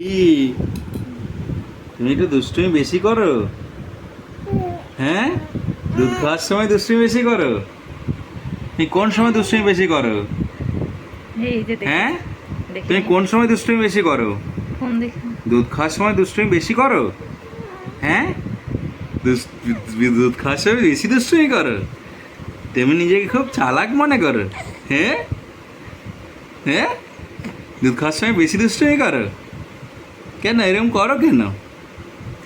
কি তুমি একটু দুষ্টুমি বেশি করো? হ্যাঁ, দুধ খাওয়ার সময় দুষ্টুমি বেশি করো? তুমি কোন সময় দুষ্টুমি বেশি করো? এই যে দেখি হ্যাঁ, দেখি তুমি কোন সময় দুষ্টুমি বেশি করো? ফোন দেখি দুধ খাওয়ার সময় দুষ্টুমি বেশি করো? হ্যাঁ, দুধ খাওয়ার সময় বেশি দুষ্টুমি করো? তুমি নিজেকে খুব চালাক মনে করো? হ্যাঁ হ্যাঁ, দুধ খাওয়ার সময় বেশি দুষ্টুমি করো? কেন এরকম করো কেন?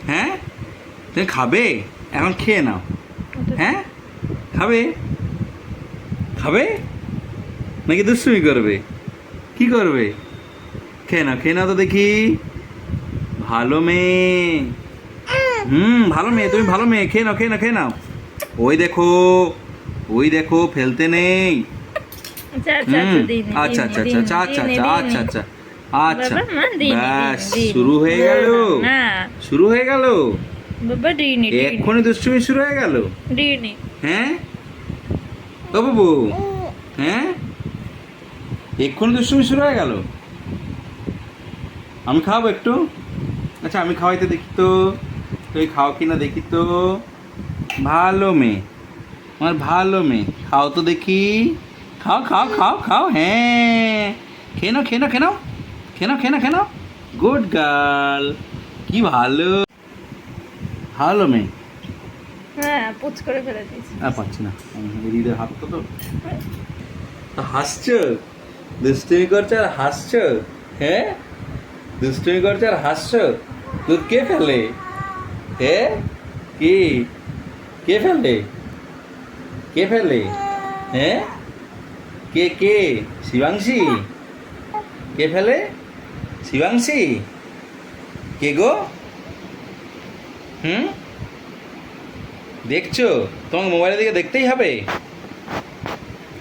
হ্যাঁ, তুমি খাবে? এখন খেয়ে নাও। হ্যাঁ, খাবে? খাবে নাকি দুষ্টুমি করবে? কি করবে? খেয়ে নাও তো দেখি। ভালো মেয়ে। ভালো মেয়ে, তুমি ভালো মেয়ে। খেয়ে নাও। ওই দেখো, ওই দেখো, ফেলতে নেই। আচ্ছা আচ্ছা আচ্ছা আচ্ছা আচ্ছা আচ্ছা আচ্ছা আচ্ছা আচ্ছা, ব্যাস শুরু হয়ে গেল। শুরু হয়ে গেল বাবা দিইনি এক্ষুনি দুষ্টুমি শুরু হয়ে গেল। দিইনি হ্যাঁ ও বাবু, হ্যাঁ এক্ষুনি দুষ্টুমি শুরু হয়ে গেল। আমি খাওয়াবো একটু? আচ্ছা আমি খাওয়াইতে দেখি তো, তুই খাও কিনা দেখি তো। ভালো মেয়ে, আমার ভালো মেয়ে, খাও তো দেখি। খাও খাও খাও খাও, হ্যাঁ খেয়ে নাও খেয়ে নাও খেয়ে নাও খেয়ে নাও খেয়ে নাও খেয়ে নাও। গুড গার্ল, কি ভালো ভালো মেয়ে। হ্যাঁ পুচ করে ফেলে দিয়েছি আর পাচ্ছি না, দিদিদের হাত তো হাসছো, দুষ্টুমি করছো আর হাসছো। হ্যাঁ, দুষ্টুমি করছো আর হাসছো। দুধ কে ফেলে? হ্যাঁ, কি কে ফেলে? কে ফেলে? হ্যাঁ, কে শিবাংশী? কে ফেলে? শিবাংশী? কে গো? দেখছো? তোমাকে মোবাইলের দিকে দেখতেই হবে।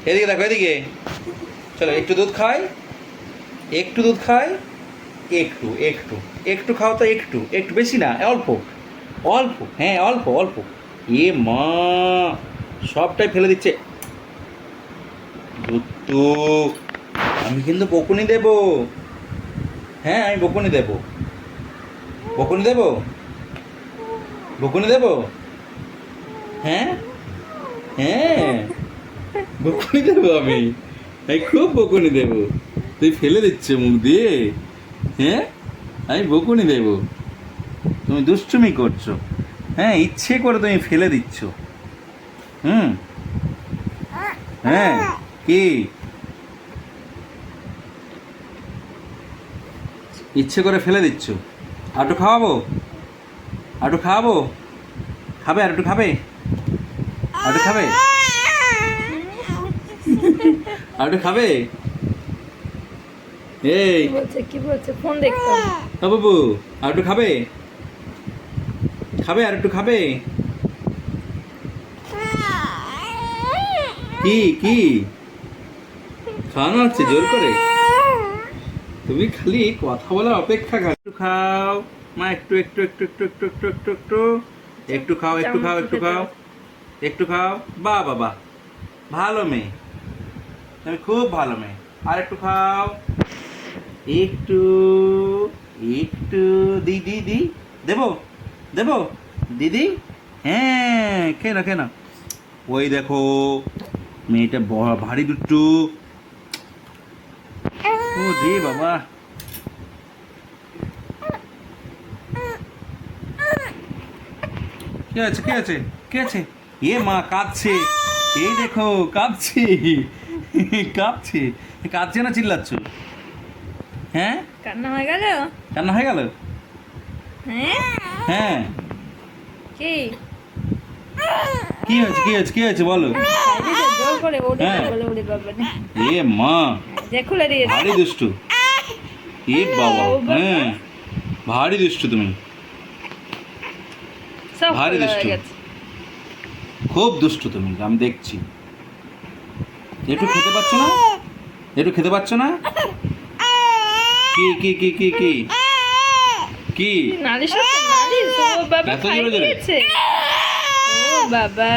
এদিকে দেখো, এদিকে চলো, একটু দুধ খাই, একটু দুধ খাই, একটু একটু একটু খাও তো, একটু একটু, বেশি না, অল্প অল্প, হ্যাঁ অল্প অল্প। এ মা, সবটাই ফেলে দিচ্ছে। দুধ তো আমি কিন্তু বকুনি দেব। হ্যাঁ আমি বকুনি দেব, বকুনি দেব, বকুনি দেব। হ্যাঁ হ্যাঁ, বকুনি দেবো আমি, আমি খুব বকুনি দেব। তুই ফেলে দিচ্ছ মুখ দিয়ে। হ্যাঁ, আমি বকুনি দেব, তুমি দুষ্টুমি করছো। হ্যাঁ, ইচ্ছে করে তুমি ফেলে দিচ্ছ। হ্যাঁ, কি ইচ্ছে করে ফেলে দিচ্ছ? আরটু খাওয়াবো? আরটু খাওয়াবো? খাবে? আর একটু খাবে? আর একটু খাবে? আর একটু খাবে? এই কি বলছে ফোন দেখতো ও বাবু, আর একটু খাবে? খাবে? আর একটু খাবে? কি খাওয়ানো হচ্ছে জোর করে? তুমি খালি কথা বলার অপেক্ষা। একটু খাও মা, একটু একটু একটু একটু একটু একটু একটু একটু একটু খাও, একটু খাও, একটু খাও, একটু খাও। বাহ বাবা, ভালো মেয়ে, তুমি খুব ভালো মেয়ে। আর একটু খাও, একটু একটু। দি দেবো দেবো দিদি? হ্যাঁ, খেয়ে নাও। ওই দেখো, মেয়েটা ভারী দুষ্টু। ও রে বাবা, কে আছে কে আছে কে আছে? এ মা, কাঁদছে। এই দেখো কাঁদছে, কাঁদছে। কাঁদছে না চিল্লাচ্ছ? হ্যাঁ, কান্না হয়ে গেল। কান্না হয়ে গেল? হ্যাঁ হ্যাঁ, কি কি হয়েছে কি হয়েছে কি হয়েছে বলো? জোর করে ওরে হ্যাঁ। বলে ওরে বাবা না এ মা, যে খুলে দিয়ে ভারী দুষ্টু। এ বাবা, হ্যাঁ ভারী দুষ্টু তুমি, সব ভারী খোলা হয়ে দুষ্টু, গেছে। খুব দুষ্টু তুমি, আমি দেখছি। একটু খেতে পাচ্ছ না? একটু খেতে পাচ্ছ না? কি কি কি কি কি কি নালিশ হচ্ছে নালিশ। ও বাবা এত খাই জোরে জোরে? দিয়েছে। ও বাবা